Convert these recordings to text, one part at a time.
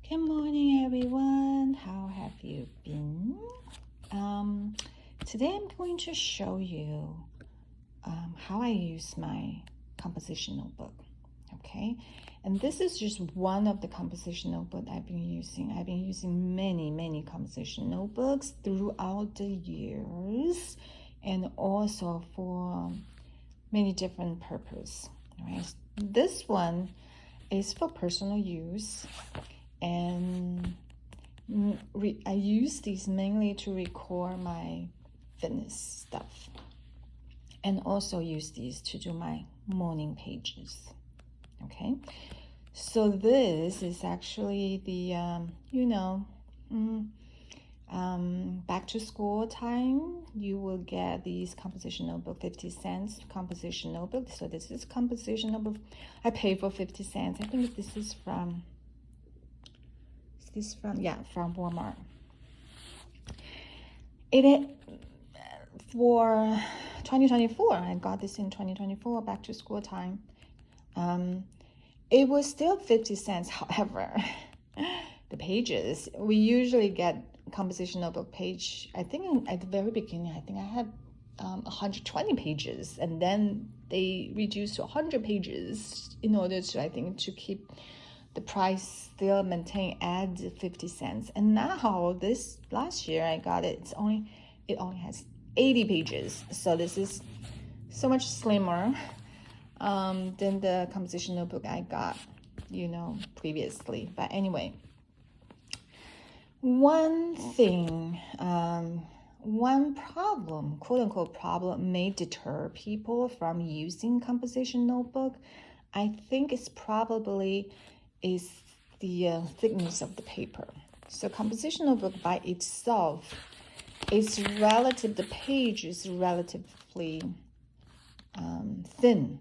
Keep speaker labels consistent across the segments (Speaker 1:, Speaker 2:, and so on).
Speaker 1: Good morning, everyone. How have you been? Today I'm going to show you how I use my composition notebook. Okay, and this is just one of the composition notebook I've been using. I've been using many composition notebooks throughout the years, and also for many different purposes. Right, this one is for personal use. And I use these mainly to record my fitness stuff, and also use these to do my morning pages. Okay, so this is actually the back to school time. You will get these composition notebook, 50 cents composition notebook. So this is composition notebook. I pay for 50 cents. I think this is from from Walmart. For 2024, I got this in 2024, back to school time. It was still 50 cents. However, the pages, we usually get composition notebook page, I think at the very beginning, I think I had 120 pages, and then they reduced to 100 pages in order to, I think, to keep the price still maintained at 50 cents. And now this last year I got it, it only has 80 pages. So this is so much slimmer than the composition notebook I got, previously. But anyway, one thing, one problem, quote unquote problem, may deter people from using composition notebook. I think it's probably is the thickness of the paper. So composition notebook by itself is the page is relatively thin.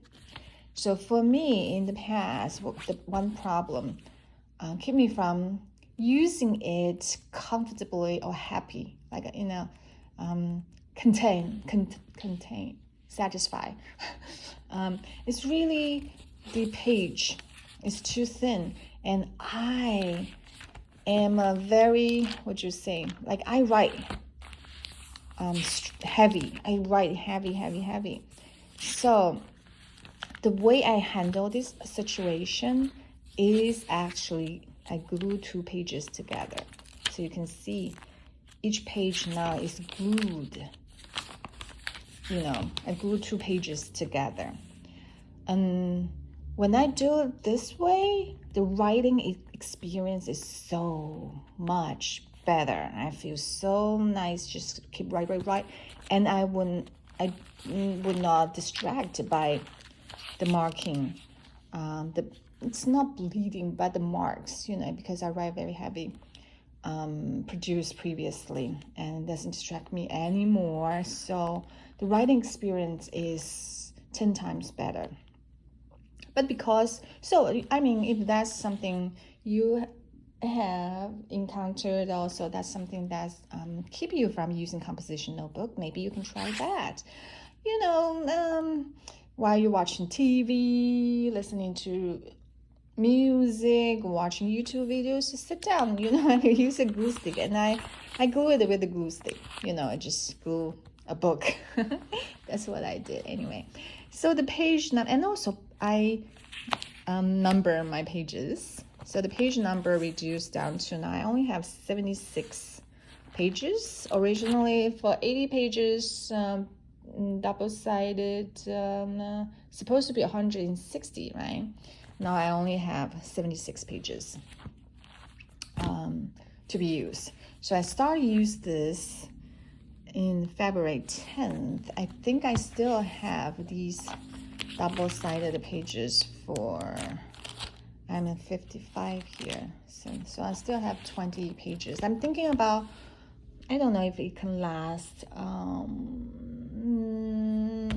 Speaker 1: So for me in the past, the one problem keep me from using it comfortably or happy, like satisfied. It's really the page is too thin, and I am a very, I write heavy. I write heavy. So the way I handle this situation is actually I glue 2 pages together. So you can see each page now is glued. I glue 2 pages together. And when I do it this way, the writing experience is so much better. I feel so nice, just keep write. And I would not distract by the marking. It's not bleeding, but the marks, because I write very heavy, produced previously, and it doesn't distract me anymore. So the writing experience is 10 times better. But if that's something you have encountered, also that's something that's keep you from using composition notebook, maybe you can try that. While you're watching TV, listening to music, watching YouTube videos, just sit down, and you use a glue stick, and I glue it with a glue stick. I just glue a book. That's what I did anyway. So the page and also I number my pages. So the page number reduced down to now I only have 76 pages. Originally for 80 pages, double-sided, supposed to be 160, right? Now I only have 76 pages to be used. So I started use this in February 10th. I think I still have these double-sided pages I'm at 55 here. So I still have 20 pages. I'm thinking about, I don't know if it can last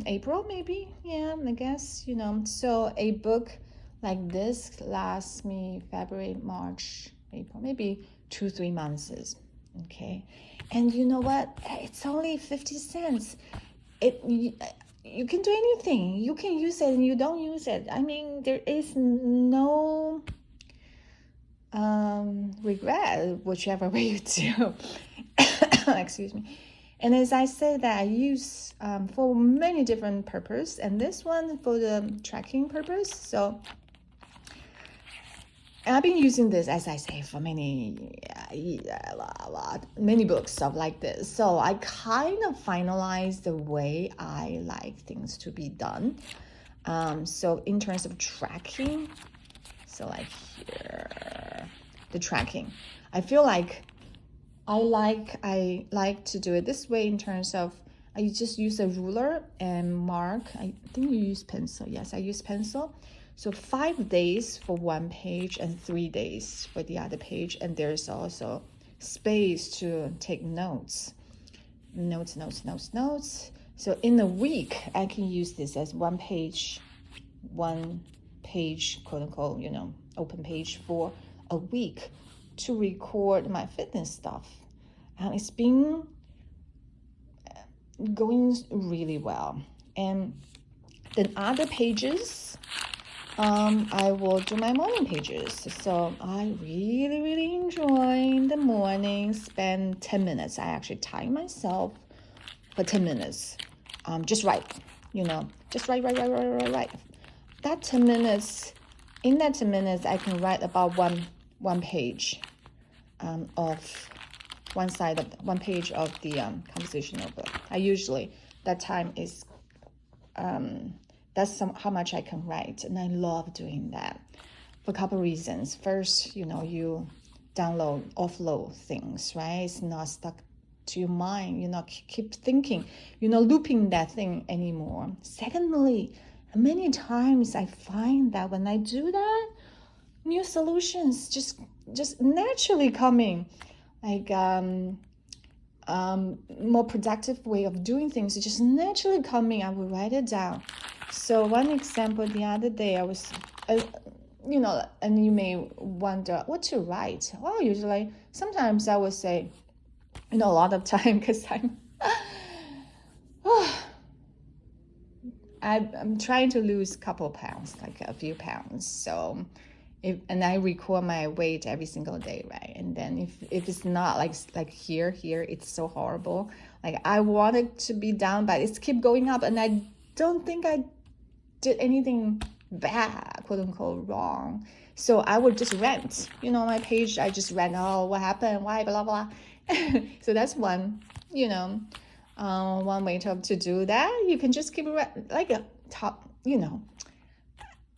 Speaker 1: April maybe. Yeah, I guess, So a book like this lasts me February, March, April, maybe 2-3 months. Okay. And you know what? It's only 50 cents. You can do anything. You can use it and you don't use it. I mean, there is no regret whichever way you do. Excuse me. And as I said, that I use for many different purposes, and this one for the tracking purpose. So I've been using this, as I say, for many books of like this. So I kind of finalized the way I like things to be done. So in terms of tracking, so like here, the tracking, I feel like I like to do it this way in terms of I just use a ruler and mark. I think you use pencil. Yes, I use pencil. So 5 days for one page and 3 days for the other page. And there's also space to take notes. Notes. So in a week, I can use this as one page, quote unquote, open page for a week to record my fitness stuff. And it's been going really well. And then other pages, I will do my morning pages. So I really enjoy in the morning, spend 10 minutes. I actually time myself for 10 minutes. Just write, just write. That 10 minutes, in that 10 minutes, I can write about one page of one page of the composition notebook. I usually, that time is, that's how much I can write. And I love doing that for a couple of reasons. First, you offload things, right? It's not stuck to your mind. You're not keep thinking, you're not looping that thing anymore. Secondly, many times I find that when I do that, new solutions just naturally coming, like more productive way of doing things is just naturally coming. I will write it down. So one example, the other day I was, and you may wonder what to write. Well, usually, sometimes I would say, a lot of time, because I'm trying to lose a couple of pounds, like a few pounds. So and I record my weight every single day, right? And then if it's not like here, it's so horrible. Like I want it to be down, but it's keep going up, and I don't think I did anything bad, quote unquote, wrong. So I would just rant, my page. I just rant, oh, what happened? Why? Blah blah. So that's one, one way to do that. You can just keep like a top,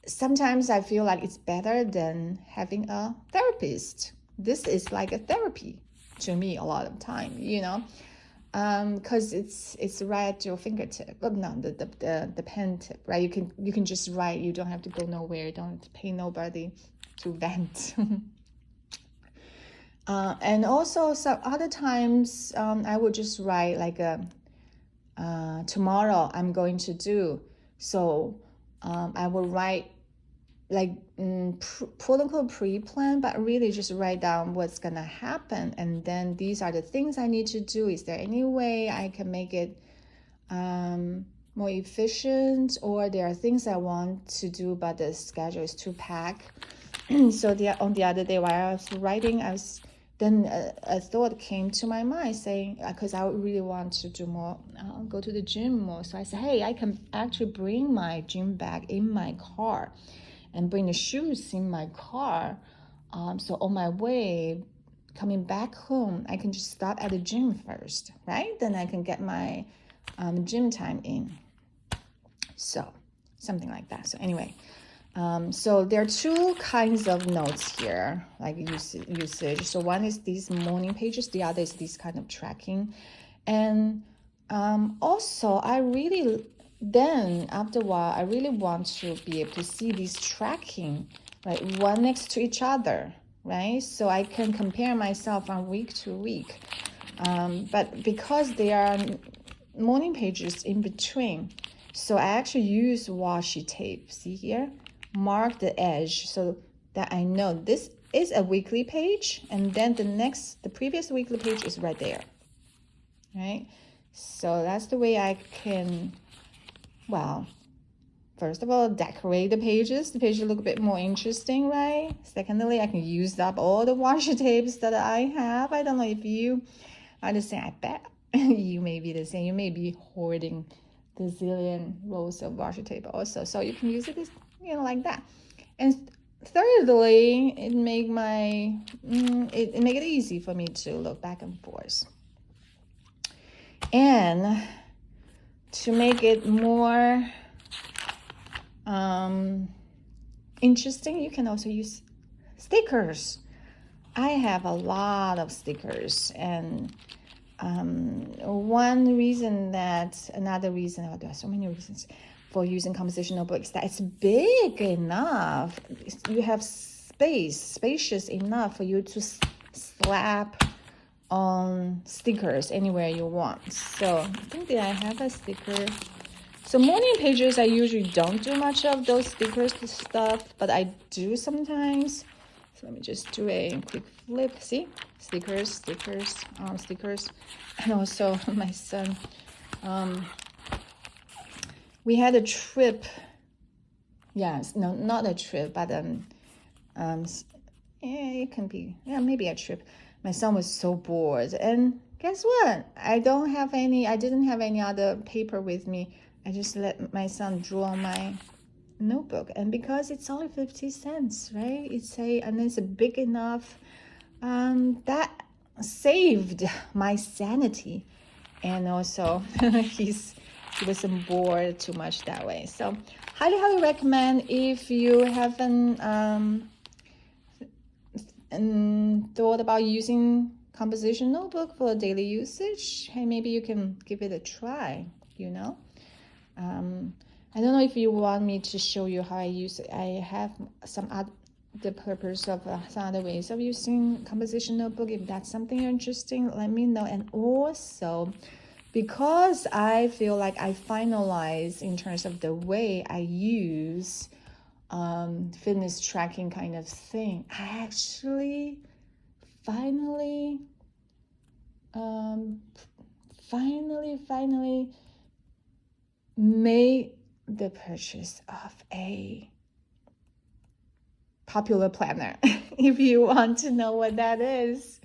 Speaker 1: Sometimes I feel like it's better than having a therapist. This is like a therapy to me a lot of time, because it's right at your fingertip. But no, the pen tip, right? You can just write. You don't have to go nowhere. You don't have to pay nobody to vent. And also some other times, I would just write like tomorrow I'm going to do. So I will write like quote unquote pre-plan, but really just write down what's gonna happen, and then these are the things I need to do. Is there any way I can make it more efficient, or there are things I want to do but the schedule is too packed? So on the other day while I was writing, then a thought came to my mind saying, because I really want to do more, go to the gym more. So I said, hey, I can actually bring my gym bag in my car and bring the shoes in my car. So on my way, coming back home, I can just stop at the gym first, right? Then I can get my gym time in. So something like that. So anyway, so there are two kinds of notes here, like usage. So one is these morning pages, the other is this kind of tracking. And also then after a while, I really want to be able to see these tracking, right, one next to each other, right? So I can compare myself from week to week. But because there are morning pages in between, so I actually use washi tape, see here? Mark the edge so that I know this is a weekly page, and then the previous weekly page is right there, right? So that's the way I can, first of all, decorate the pages. The pages look a bit more interesting, right? Secondly, I can use up all the washi tapes that I have. I don't know if you are the same. I bet you may be the same. You may be hoarding the zillion rolls of washi tape also. So you can use it, like that. And thirdly, it make it easy for me to look back and forth. And to make it more interesting, you can also use stickers. I have a lot of stickers, and another reason, there are so many reasons for using composition notebooks, that it's big enough. You have spacious enough for you to slap on stickers anywhere you want. So I think that I have a sticker. So morning pages, I usually don't do much of those stickers stuff, but I do sometimes. So let me just do a quick flip. See, stickers, and also my son. We had a trip. Yes, no, not a trip, but it can be, maybe a trip. My son was so bored, and guess what? I didn't have any other paper with me. I just let my son draw on my notebook, and because it's only 50 cents, right? And it's big enough, that saved my sanity, and also he wasn't bored too much that way. So highly recommend if you haven't thought about using composition notebook for daily usage. Hey, maybe you can give it a try. I don't know if you want me to show you how I use it. I have some other purpose of some other ways of using composition notebook. If that's something you're interested in, let me know. And also, because I feel like I finalized in terms of the way I use fitness tracking kind of thing, I actually finally made the purchase of a Popular Planner. If you want to know what that is,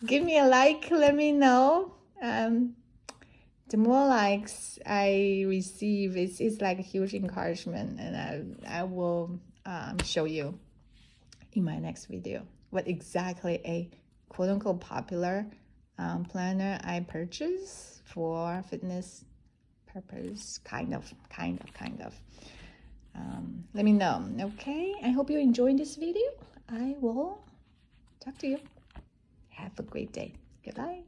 Speaker 1: give me a like, let me know. The more likes I receive, it's like a huge encouragement, and I will show you in my next video what exactly a quote-unquote popular planner I purchased for fitness purpose, kind of. Let me know. Okay, I hope you enjoyed this video. I will talk to you. Have a great day. Goodbye.